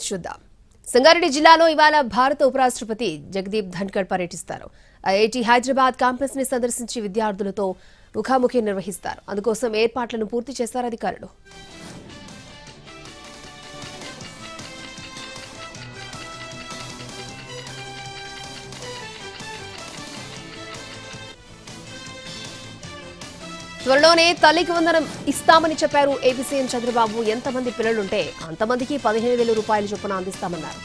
చూద్దాం. సంగారెడ్డి జిల్లాలో ఇవాళ భారత ఉపరాష్ట్రపతి జగదీప్ ధన్కర్ పర్యటిస్తారు. ఐఐటి హైదరాబాద్ క్యాంపస్ ని సందర్శించి విద్యార్థులతో ముఖాముఖి నిర్వహిస్తారు. అందుకోసం ఏర్పాట్లను పూర్తి చేశారు అధికారులు. త్వరలోనే తల్లికి వందనం ఇస్తామని చెప్పారు ఏపీ సీఎం చంద్రబాబు. ఎంతమంది పిల్లలుంటే అంతమందికి 15,000 రూపాయలు చొప్పున అందిస్తామన్నారు.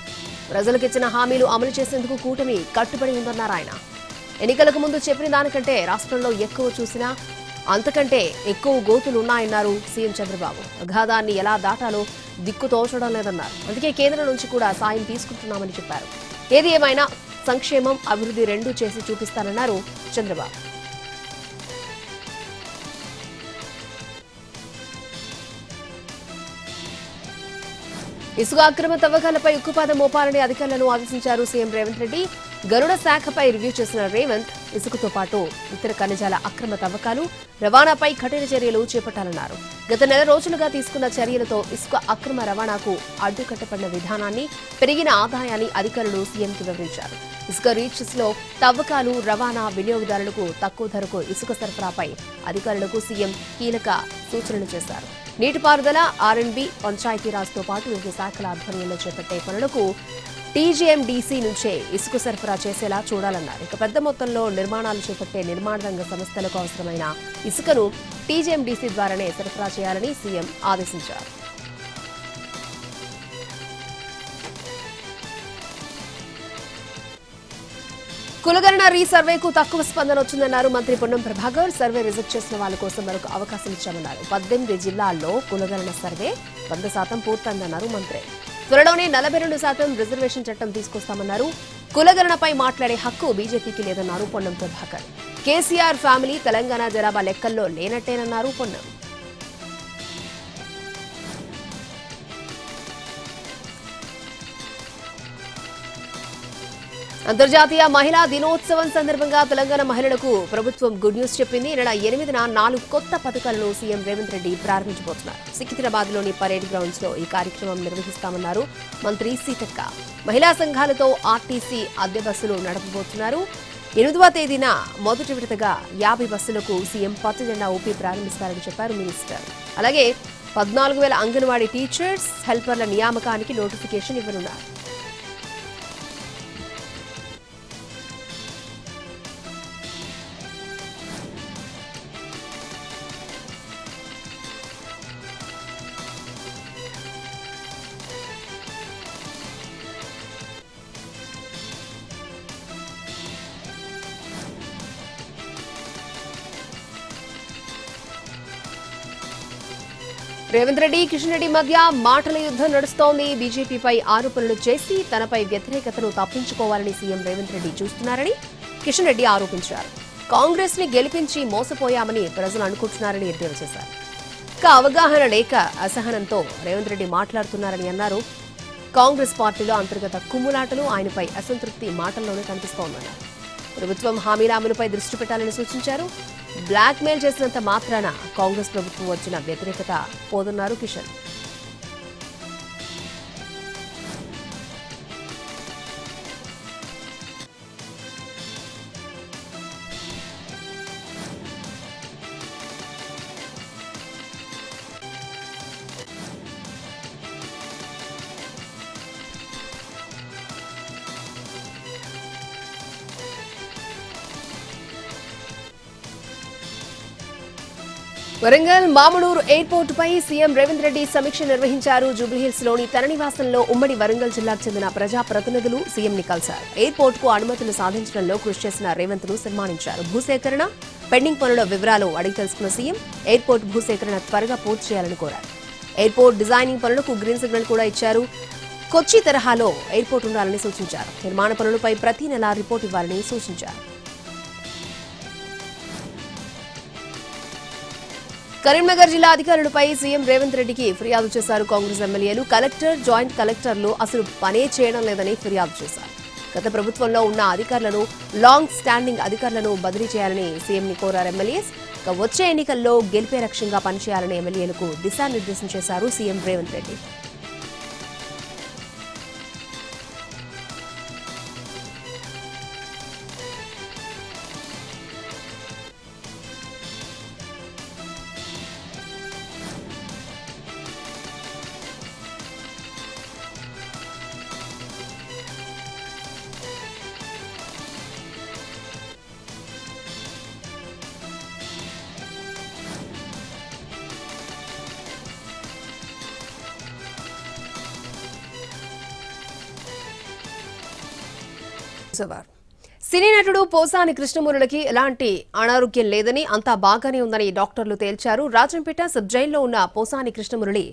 ప్రజలకిచ్చిన హామీలు అమలు చేసేందుకు కూటమి కట్టుబడి ఉందన్నారు ఆయన. ఎన్నికలకు ముందు చెప్పిన దానికంటే రాష్ట్రంలో ఎక్కువ చూసినా అంతకంటే ఎక్కువ గోతులు ఉన్నాయన్నారు సీఎం చంద్రబాబు. అగాధాన్ని ఎలా దాటాలో దిక్కు తోచడం లేదన్నారు. అందుకే కేంద్రం నుంచి కూడా సాయం తీసుకుంటున్నామని చెప్పారు. ఏది ఏమైనా సంక్షేమం, అభివృద్ధి రెండూ చేసి చూపిస్తానన్నారు చంద్రబాబు. ఇసుక అక్రమ తవ్వకాలపై ఉక్కుపాదం మోపాలని అధికారులను ఆదేశించారు సీఎం రేవంత్ రెడ్డి. గరుడ శాఖపై రివ్యూ చేసిన రేవంత్ ఇసుకతో పాటు ఇతర ఖనిజాల అక్రమ తవ్వకాలు, రవాణాపై కఠిన చర్యలు చేపట్టాలన్నారు. గత నెల రోజులుగా తీసుకున్న చర్యలతో ఇసుక అక్రమ రవాణాకు అడ్డుకట్టబడిన విధానాన్ని, పెరిగిన ఆదాయాన్ని అధికారులు సీఎంకి వివరించారు. ఇసుక రీచ్స్ లో తవ్వకాలు, రవాణా, వినియోగదారులకు తక్కువ ధరకు ఇసుక సరఫరాపై అధికారులకు సీఎం కీలక సూచనలు చేశారు. నీటిపారుదల, ఆర్ఎండ్బి, పంచాయతీరాజ్తో పాటు వివిధ శాఖల ఆధ్వర్యంలో చేపట్టే పనులకు టీజీఎండీసీ నుంచే ఇసుక సరఫరా చేసేలా చూడాలన్నారు. ఇక పెద్ద మొత్తంలో నిర్మాణాలు చేపట్టే నిర్మాణ రంగ సంస్థలకు అవసరమైన ఇసుకను టీజీఎండీసీ ద్వారానే సరఫరా చేయాలని సీఎం ఆదేశించారు. కులగణన రీసర్వేకు తక్కువ స్పందన వచ్చిందన్నారు మంత్రి పొన్నం ప్రభాకర్. సర్వే రిజెక్ట్ చేసిన వాళ్ళ కోసం మరొక అవకాశం ఇచ్చామన్నారు. 18 జిల్లాల్లో కులగణన సర్వే 100% పూర్తయిందన్నారు మంత్రి. త్వరలోనే 42% రిజర్వేషన్ చట్టం తీసుకొస్తామన్నారు. కులగణనపై మాట్లాడే హక్కు బీజేపీకి లేదన్నారు పొన్నం ప్రభాకర్. కేసీఆర్ ఫ్యామిలీ తెలంగాణ జనాభా లెక్కల్లో లేనట్టేనన్నారు పొన్నం. అంతర్జాతీయ మహిళా దినోత్సవం సందర్భంగా తెలంగాణ మహిళలకు ప్రభుత్వం గుడ్ న్యూస్ చెప్పింది. నెల 8న 4 కొత్త పథకాలను సీఎం రేవంత్ రెడ్డి ప్రారంభించబోతున్నారు. సికింద్రాబాద్లోని పరేడ్ గ్రౌండ్స్ లో ఈ కార్యక్రమం నిర్వహిస్తామన్నారు మంత్రి సీతక్క. మహిళా సంఘాలతో ఆర్టీసీ అద్దె బస్సులు నడపబోతున్నారు. 8వ తేదీన మొదటి విడతగా 50 బస్సులకు సీఎం పచ్చజెండా ఊపి ప్రారంభిస్తారని చెప్పారు మినిస్టర్. అలాగే 14,000 అంగన్వాడీ టీచర్స్, హెల్పర్ల నియామకానికి నోటిఫికేషన్ ఇవ్వనున్నారు. రేవంత్ రెడ్డి, కిషన్ రెడ్డి మధ్య మాటల యుద్ధం నడుస్తోంది. బీజేపీపై ఆరోపణలు చేసి తనపై వ్యతిరేకతను తప్పించుకోవాలని సీఎం రేవంత్ రెడ్డి చూస్తున్నారని కిషన్ రెడ్డి ఆరోపించారు. కాంగ్రెస్ ని గెలిపించి మోసపోయామని ప్రజలు అనుకుంటున్నారని ఎద్దేవా చేశారు. అవగాహన లేక అసహనంతో రేవంత్ రెడ్డి మాట్లాడుతున్నారని అన్నారు. కాంగ్రెస్ పార్టీలో అంతర్గత కుమ్ములాటలు, ఆయనపై అసంతృప్తి మాటల్లోనే కనిపిస్తోందన్నారు. ప్రభుత్వం హామీల అమలుపై దృష్టి పెట్టాలని సూచించారు. బ్లాక్ మెయిల్ చేసినంత మాత్రాన కాంగ్రెస్ ప్రభుత్వం వచ్చిన వ్యతిరేకత పోదన్నారు కిషన్. వరంగల్ మామునూరు ఎయిర్పోర్టుపై సీఎం రేవంత్ రెడ్డి సమీక్ష నిర్వహించారు. జూబ్లీహిల్స్ లోని తన నివాసంలో ఉమ్మడి వరంగల్ జిల్లాకు చెందిన ప్రజాప్రతినిధులు సీఎంని కలిశారు. ఎయిర్పోర్టుకు అనుమతులు సాధించడంలో కృషి చేసిన రేవంత్ ను సన్మానించారు. భూసేకరణ, పెండింగ్ పనుల వివరాలు అడిగి తెలుసుకున్న సీఎం ఎయిర్పోర్టు భూసేకరణ త్వరగా పూర్తి చేయాలని కోరారు. ఎయిర్పోర్ట్ డిజైనింగ్ పనులకు గ్రీన్ సిగ్నల్ కూడా ఇచ్చారు. కొచ్చి తరహాలో ఎయిర్పోర్ట్ ఉండాలని సూచించారు. నిర్మాణ పనులపై ప్రతి నెలా రిపోర్ట్ ఇవ్వాలని సూచించారు. కరీంనగర్ జిల్లా అధికారులపై సీఎం రేవంత్ రెడ్డికి ఫిర్యాదు చేశారు కాంగ్రెస్ ఎమ్మెల్యేలు. కలెక్టర్, జాయింట్ కలెక్టర్లు అసలు పనే చేయడం లేదని ఫిర్యాదు చేశారు. గత ప్రభుత్వంలో ఉన్న అధికారులను, లాంగ్ స్టాండింగ్ అధికారులను బదిలీ చేయాలని సీఎంని కోరారు ఎమ్మెల్యేస్. వచ్చే ఎన్నికల్లో గెలిపే లక్ష్యంగా పనిచేయాలని ఎమ్మెల్యేలకు దిశానిర్దేశం చేశారు సీఎం రేవంత్ రెడ్డి. సవార్ సినీ నటుడు పోసాని కృష్ణమురళికి ఎలాంటి అనారోగ్యం లేదని అంతా బాగానే ఉందని డాక్టర్లు తేల్చారు. రాజంపేట సబ్ జైల్లో ఉన్న పోసాని కృష్ణమురళి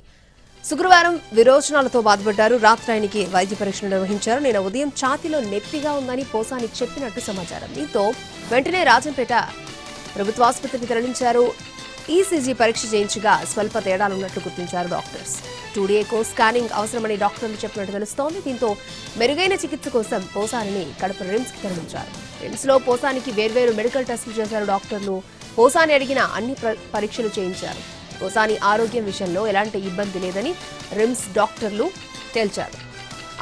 శుక్రవారం విరోచనాలతో బాధపడ్డారు. రాత్రి ఆయనకి వైద్య పరీక్షలు నిర్వహించారు. నిన్న ఉదయం ఛాతీలో నొప్పిగా ఉందని పోసాని చెప్పినట్టు సమాచారం. దీంతో వెంటనే రాజంపేట ప్రభుత్వ ఆసుపత్రికి తరలించారు. ఈసీజీ పరీక్ష చేయించగా స్వల్ప తేడాలున్నట్లు గుర్తించారు డాక్టర్స్. 2 స్కానింగ్ అవసరమని డాక్టర్లు చెప్పినట్టు తెలుస్తోంది. దీంతో మెరుగైన చికిత్స కోసం పోసానిని కడప రిమ్స్ కి తరలించారు. రిమ్స్ లో పోసానికి వేర్వేరు మెడికల్ టెస్టులు చేశారు డాక్టర్లు. పోసాని అడిగిన అన్ని పరీక్షలు చేయించారు. పోసాని ఆరోగ్యం విషయంలో ఎలాంటి ఇబ్బంది లేదని రిమ్స్ డాక్టర్లు తేల్చారు.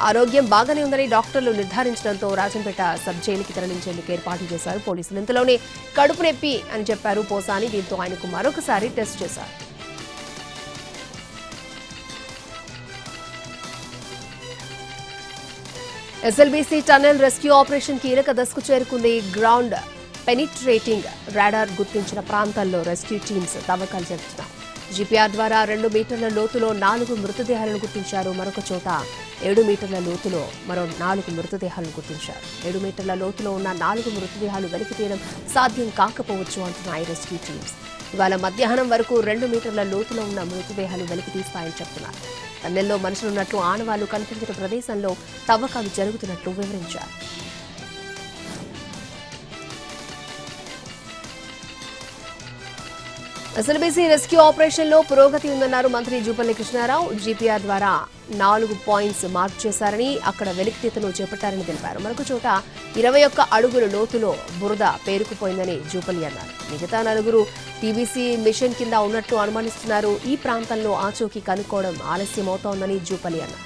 ఆరోగ్యం బాగానే ఉందని డాక్టర్లు నిర్ధారించడంతో రాజంపేట సబ్ జైలుకి తరలించేందుకు ఏర్పాట్లు చేశారు పోలీసులు. ఇంతలోనే కడుపు నొప్పి అని చెప్పారు పోసాని. దీంతో ఆయనకు మరొకసారి టెస్ట్ చేశారు. ఎస్ఎల్బీసీ టన్నెల్ రెస్క్యూ ఆపరేషన్ కీలక దశకు చేరుకుంది. గ్రౌండ్ పెనిట్రేటింగ్ రాడార్ గుర్తించిన ప్రాంతాల్లో రెస్క్యూ టీమ్స్ తవ్వకాలు జరుపుతున్నారు. జీపీఆర్ ద్వారా 2 మీటర్ల లోతులో 4 మృతదేహాలను గుర్తించారు. మరొక చోట 7 మీటర్ల లోతులో మరో 4 మృతదేహాలను గుర్తించారు. 7 మీటర్ల లోతులో ఉన్న 4 మృతదేహాలు వెలికి తీయడం సాధ్యం కాకపోవచ్చు అంటున్నాయి రెస్క్యూ టీమ్స్. ఇవాళ మధ్యాహ్నం వరకు 2 మీటర్ల లోతులో ఉన్న మృతదేహాలు వెలికి తీస్తాయని చెప్తున్నారు. టన్నెల్లో మనుషులున్నట్లు ఆనవాళ్లు కనిపించిన ప్రదేశంలో తవ్వకాలు జరుగుతున్నట్లు వివరించారు. ఎస్ఎల్బీసీ రెస్క్యూ ఆపరేషన్ లో పురోగతి ఉందన్నారు మంత్రి జూపల్లి కృష్ణారావు. జీపీఆర్ ద్వారా 4 పాయింట్స్ మార్క్ చేశారని, అక్కడ వెలికితీతను చేపట్టారని తెలిపారు. మరొక చోట 21 అడుగుల లోతులో బురద పేరుకుపోయిందని జూపల్లి అన్నారు. మిగతా 4 టీబీసీ మిషన్ కింద ఉన్నట్లు అనుమానిస్తున్నారు. ఈ ప్రాంతంలో ఆచూకీ కనుక్కోవడం ఆలస్యమవుతోందని జూపల్లి అన్నారు.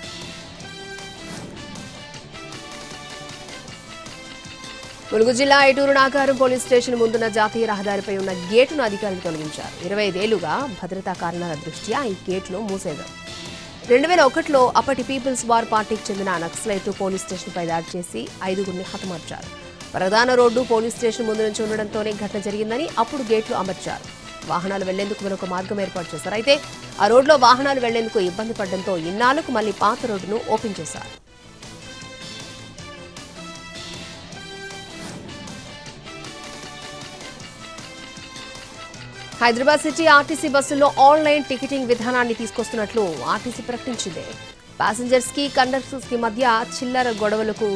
ములుగు జిల్లా ఏటూరు నాగారం పోలీస్ స్టేషన్ ముందున్న జాతీయ రహదారిపై ఉన్న గేటును అధికారులు తొలగించారు. 25 ఏళ్లుగా భద్రతా కారణాల దృష్ట్యా ఈ గేటును మూసేశారు. 2001లో అప్పటి పీపుల్స్ వార్ పార్టీకి చెందిన నక్సలైట్ పోలీస్ స్టేషన్పై దాడి చేసి 5గురిని హతమార్చారు. ప్రధాన రోడ్డు పోలీస్ స్టేషన్ ముందు నుంచి ఉండడంతోనే ఘటన జరిగిందని అప్పుడు గేట్లు అమర్చారు. వాహనాలు వెళ్లేందుకు మరొక మార్గం ఏర్పాటు చేశారు. అయితే ఆ రోడ్లో వాహనాలు వెళ్లేందుకు ఇబ్బంది పడడంతో ఇన్నాళ్లకు మళ్లీ పాత రోడ్డును ఓపెన్ చేశారు. హైదరాబాద్ సిటీ ఆర్టీసీ బస్సుల్లో ఆన్లైన్ టికెటింగ్ విధానాన్ని తీసుకొస్తున్నట్లు ఆర్టీసీ ప్రకటించింది. ప్యాసింజర్స్ కి కండక్టర్స్ కి మధ్య చిల్లర గొడవలకు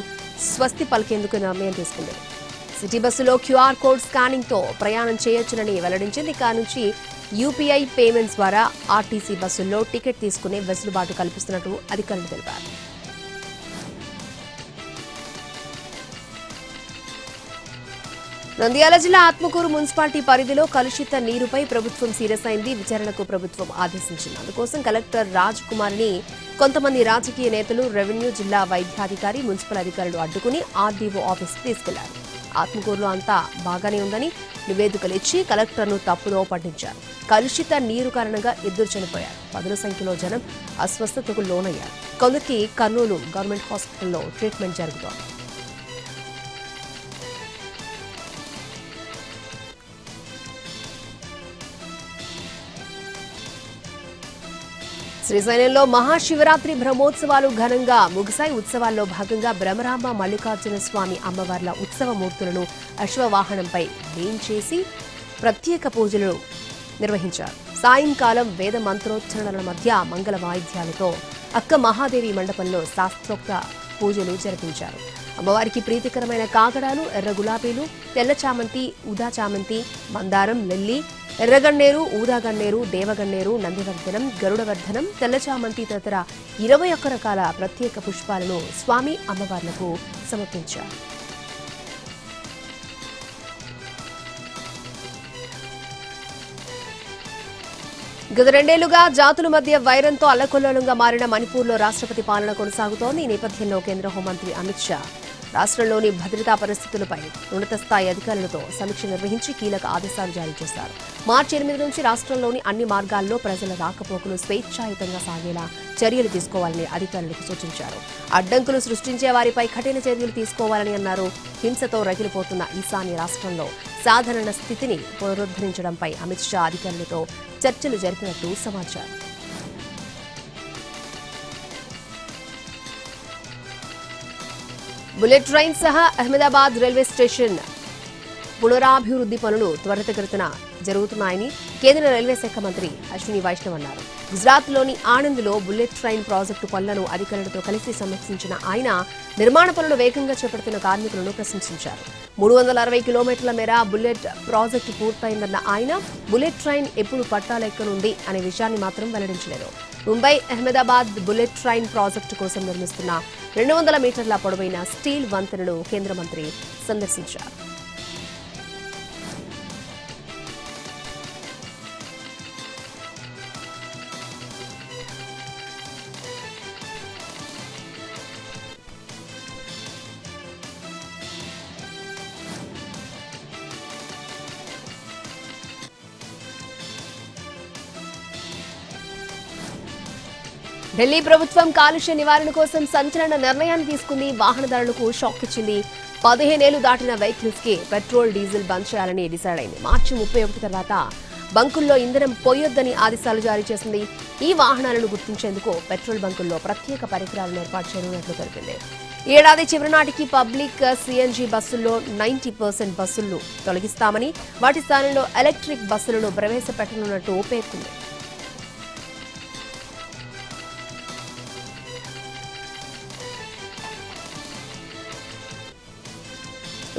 స్వస్తి పలికేందుకు నిర్ణయం తీసుకుంది. సిటీ బస్సులో క్యూఆర్ కోడ్ స్కానింగ్ తో ప్రయాణం చేయొచ్చునని వెల్లడించింది. ఇక నుంచి యూపీఐ పేమెంట్స్ ద్వారా ఆర్టీసీ బస్సుల్లో టికెట్ తీసుకునే వెసులుబాటు కల్పిస్తున్నట్టు అధికారులు తెలిపారు. నంద్యాల జిల్లా ఆత్మకూరు మున్సిపాలిటీ పరిధిలో కలుషిత నీరుపై ప్రభుత్వం సీరియస్ అయింది. విచారణకు ప్రభుత్వం ఆదేశించింది. అందుకోసం కలెక్టర్ రాజ్ కుమార్ని కొంతమంది రాజకీయ నేతలు, రెవెన్యూ, జిల్లా వైద్యాధికారి, మున్సిపల్ అధికారులు అడ్డుకుని ఆర్డీఓ ఆఫీస్కి తీసుకెళ్లారు. ఆత్మకూరులో అంతా బాగానే ఉందని నివేదికలు ఇచ్చి కలెక్టర్ను తప్పుదో పట్టించారు. కలుషిత నీరు కారణంగా 2 చనిపోయారు. పదుల సంఖ్యలో జనం అస్వస్థతకు లోనయ్యారు. కొందరికి కర్నూలు గవర్నమెంట్ హాస్పిటల్లో ట్రీట్మెంట్ జరుగుతోంది. శ్రీశైలంలో మహాశివరాత్రి బ్రహ్మోత్సవాలు ఘనంగా ముగిశాయి. ఉత్సవాల్లో భాగంగా బ్రహ్మరాంబ మల్లికార్జున స్వామి అమ్మవార్ల ఉత్సవ మూర్తులను అశ్వవాహనంపై వేయించేసి ప్రత్యేక పూజలు నిర్వహించారు. సాయంకాలం వేద మంత్రోచ్చరణల మధ్య మంగళ వాయిద్యాలతో అక్క మహాదేవి మండపంలో శాస్త్రోక్త పూజలు జరిపించారు. అమ్మవారికి ప్రీతికరమైన కాగడాలు, ఎర్ర గులాబీలు, తెల్ల చామంతి, ఊదా చామంతి, మందారం, లిల్లీ, ఎర్రగన్నేరు, ఊదాగన్నేరు, దేవగన్నేరు, నందివర్ధనం, గరుడవర్ధనం, తెల్లచామంతి తదితర 21 రకాల ప్రత్యేక పుష్పాలను స్వామి అమ్మవార్లకు సమర్పించారు. గత 2 ఏళ్లుగా జాతుల మధ్య వైరంతో అల్లకొల్లోలంగా మారిన మణిపూర్లో రాష్ట్రపతి పాలన కొనసాగుతోంది. ఈ నేపథ్యంలో కేంద్ర హోంమంత్రి అమిత్ షా రాష్ట్రంలోని భద్రతా పరిస్థితులపై ఉన్నత స్థాయి అధికారులతో సమీక్ష నిర్వహించి కీలక ఆదేశాలు జారీ చేశారు. మార్చి 8 నుంచి రాష్ట్రంలోని అన్ని మార్గాల్లో ప్రజల రాకపోకలు స్వేచ్ఛాయుతంగా సాగేలా చర్యలు తీసుకోవాలని అధికారులకు సూచించారు. అడ్డంకులు సృష్టించే వారిపై కఠిన చర్యలు తీసుకోవాలని అన్నారు. హింసతో రగిలిపోతున్న ఈశాన్య రాష్ట్రంలో సాధారణ స్థితిని పునరుద్ధరించడంపై అమిత్ షా అధికారులతో చర్చలు జరిపినట్టు సమాచారం. బుల్లెట్ ట్రైన్ సహా అహ్మదాబాద్ రైల్వే స్టేషన్ పునరాభివృద్ధి పనులు త్వరితగతిన జరుగుతున్నాయని కేంద్ర రైల్వే శాఖ మంత్రి అశ్విని వైష్ణవ్ అన్నారు. గుజరాత్లోని ఆనంద్లో బుల్లెట్ ట్రైన్ ప్రాజెక్టు పనులను అధికారులతో కలిసి సమీక్షించిన ఆయన నిర్మాణ పనులు వేగంగా చేపడుతున్న కార్మికులను ప్రశంసించారు. 360 కిలోమీటర్ల మేర బుల్లెట్ ప్రాజెక్టు పూర్తయిందన్న ఆయన బుల్లెట్ ట్రైన్ ఎప్పుడు పట్టాలెక్కనుంది అనే విషయాన్ని మాత్రం వెల్లడించలేదు. Mumbai Ahmedabad bullet train project కోసం నిర్మిస్తున్న 200 మీటర్ల పొడవైన స్టీల్ వంతెనను కేంద్ర మంత్రి సందర్శించారు. ఢిల్లీ ప్రభుత్వం కాలుష్య నివారణ కోసం సంచలన నిర్ణయాన్ని తీసుకుంది. వాహనదారులకు షాక్ ఇచ్చింది. 15 ఏళ్లు దాటిన వెహికల్స్ కి పెట్రోల్ డీజిల్ బంద్ చేయాలని డిసైడ్ అయింది. మార్చి 31 తర్వాత బంకుల్లో ఇంధనం పోయొద్దని ఆదేశాలు జారీ చేసింది. ఈ వాహనాలను గుర్తించేందుకు పెట్రోల్ బంకుల్లో ప్రత్యేక పరికరాలను ఏర్పాటు చేయనున్నట్లు తెలిపింది. ఈ ఏడాది చివరి నాటికి పబ్లిక్ సిఎన్జి బస్సుల్లో 90% బస్సులను తొలగిస్తామని, వాటి స్థానంలో ఎలక్ట్రిక్ బస్సులను ప్రవేశపెట్టనున్నట్టు పేర్కొంది.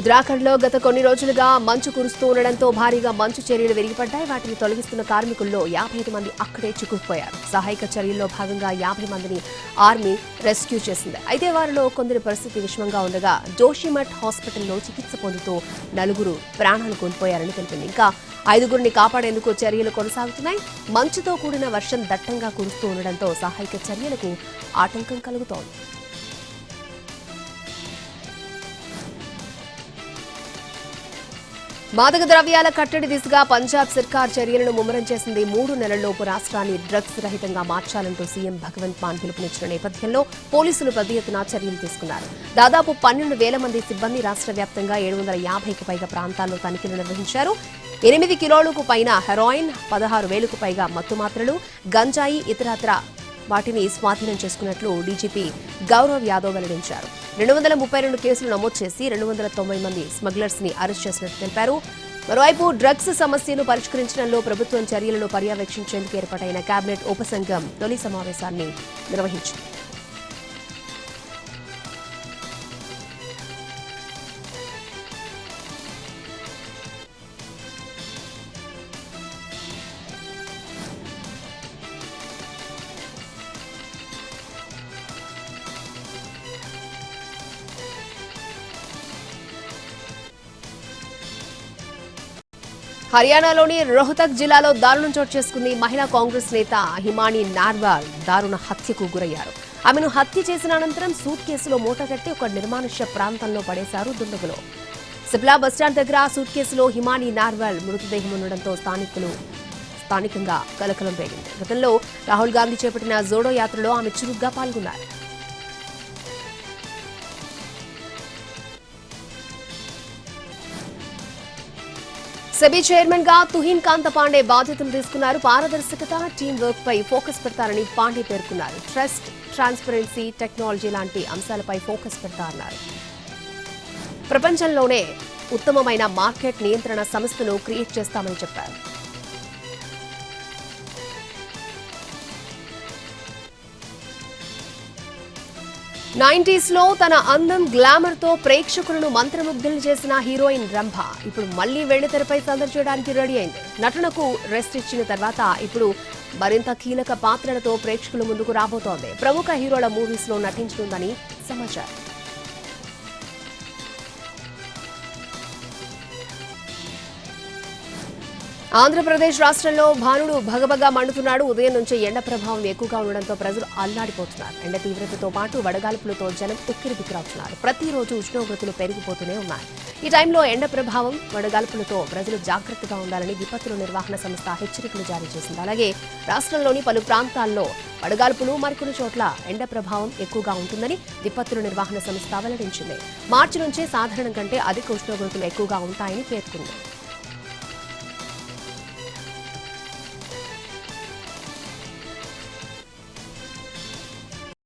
ఉత్తరాఖండ్లో గత కొన్ని రోజులుగా మంచు కురుస్తూ ఉండడంతో భారీగా మంచు చర్యలు విరిగిపడ్డాయి. వాటిని తొలగిస్తున్న కార్మికుల్లో 55 మంది అక్కడే చిక్కుకుపోయారు. సహాయక చర్యల్లో భాగంగా 50 మందిని ఆర్మీ రెస్క్యూ చేసింది. అయితే వారిలో కొందరి పరిస్థితి విషమంగా ఉండగా జోషిమఠ్ హాస్పిటల్లో చికిత్స పొందుతూ 4 ప్రాణాలు కోల్పోయారని తెలిపింది. ఇంకా 5గురిని కాపాడేందుకు చర్యలు కొనసాగుతున్నాయి. మంచుతో కూడిన వర్షం దట్టంగా కురుస్తూ ఉండడంతో సహాయక చర్యలకు ఆటంకం కలుగుతోంది. మాదక ద్రవ్యాల కట్టడి దిశగా పంజాబ్ సర్కార్ చర్యలను ముమ్మరం చేసింది. 3 నెలల్లోపు రాష్ట్రాన్ని డ్రగ్స్ రహితంగా మార్చాలంటూ సీఎం భగవంత్ మాన్ పిలుపునిచ్చిన నేపథ్యంలో పోలీసులు పెద్ద ఎత్తున చర్యలు తీసుకున్నారు. దాదాపు 12,000 మంది సిబ్బంది రాష్ట్ర వ్యాప్తంగా 750కు పైగా ప్రాంతాల్లో తనిఖీలు నిర్వహించారు. 8 కిలోలకు పైన హెరాయిన్, 16,000కు పైగా మత్తుమాత్రలు, గంజాయి, ఇతరత్ర వాటిని స్వాధీనం చేసుకున్నట్లు డీజీపీ గౌరవ్ యాదవ్ వెల్లడించారు. 232 కేసులు నమోదు చేసి 290 మంది స్మగ్లర్స్ ని అరెస్ట్ చేసినట్టు తెలిపారు. మరోవైపు డ్రగ్స్ సమస్యను పరిష్కరించడంలో ప్రభుత్వం చర్యలను పర్యవేక్షించేందుకు ఏర్పాటైన కేబినెట్ ఉపసంఘం తొలి సమావేశాన్ని నిర్వహించింది. హర్యానాలోని రోహ్తక్ జిల్లాలో దారుణం చోటు చేసుకుంది. మహిళా కాంగ్రెస్ నేత హిమానీ నార్వాల్ దారుణ హత్యకు గురయ్యారు. ఆమెను హత్య చేసిన అనంతరం సూట్ కేసులో మూటగట్టి ఒక నిర్మానుష్య ప్రాంతంలో పడేశారు దుండగులు. సిప్లా బస్టాండ్ దగ్గర సూట్ కేసులో హిమానీ నార్వాల్ మృతదేహం ఉండడంతో స్థానికంగా కలకలం రేగింది. గతంలో రాహుల్ గాంధీ చేపట్టిన జోడో యాత్రలో ఆమె చురుగ్గా పాల్గొన్నారు. సెబీ చైర్మన్ గా తుహిన్ కాంత పాండే బాధ్యతలు తీసుకున్నారు. పారదర్శకత, టీం వర్క్ పై ఫోకస్ పెడతారని పాండే పేర్కొన్నారు. ట్రస్ట్, ట్రాన్స్పరెన్సీ, టెక్నాలజీ లాంటి అంశాలపై ఫోకస్ పెడతారన్నారు. ప్రపంచంలోనే ఉత్తమమైన మార్కెట్ నియంత్రణ సంస్థను క్రియేట్ చేస్తామని చెప్పారు. 90s లో తన అందం, గ్లామర్ తో ప్రేక్షకులను మంత్రముగ్ధులు చేసిన హీరోయిన్ రంభ ఇప్పుడు మళ్లీ వెండితెరపై సందడి చేయడానికి రెడీ అయింది. నటనకు రెస్ట్ ఇచ్చిన తర్వాత ఇప్పుడు మరింత కీలక పాత్రలతో ప్రేక్షకుల ముందుకు రాబోతోంది. ప్రముఖ హీరోల మూవీస్ లో నటించనుందని సమాచారం. ఆంధ్రప్రదేశ్ రాష్ట్రంలో భానుడు భగభగా మండుతున్నాడు. ఉదయం నుంచి ఎండ ప్రభావం ఎక్కువగా ఉండడంతో ప్రజలు అల్లాడిపోతున్నారు. ఎండ తీవ్రతతో పాటు వడగాల్పులతో జనం ఉక్కిరిబిక్కిరవుతున్నారు. ప్రతిరోజు ఉష్ణోగ్రతలు పెరిగిపోతూనే ఉన్నాయి. ఈ టైంలో ఎండ ప్రభావం, వడగాల్పులతో ప్రజలు జాగ్రత్తగా ఉండాలని విపత్తుల నిర్వహణ సంస్థ హెచ్చరికలు జారీ చేసింది. అలాగే రాష్ట్రంలోని పలు ప్రాంతాల్లో వడగాల్పులు, మరికొన్ని చోట్ల ఎండ ప్రభావం ఎక్కువగా ఉంటుందని విపత్తుల నిర్వహణ సంస్థ వెల్లడించింది. మార్చి నుంచే సాధారణం కంటే అధిక ఉష్ణోగ్రతలు ఎక్కువగా ఉంటాయని పేర్కొంది.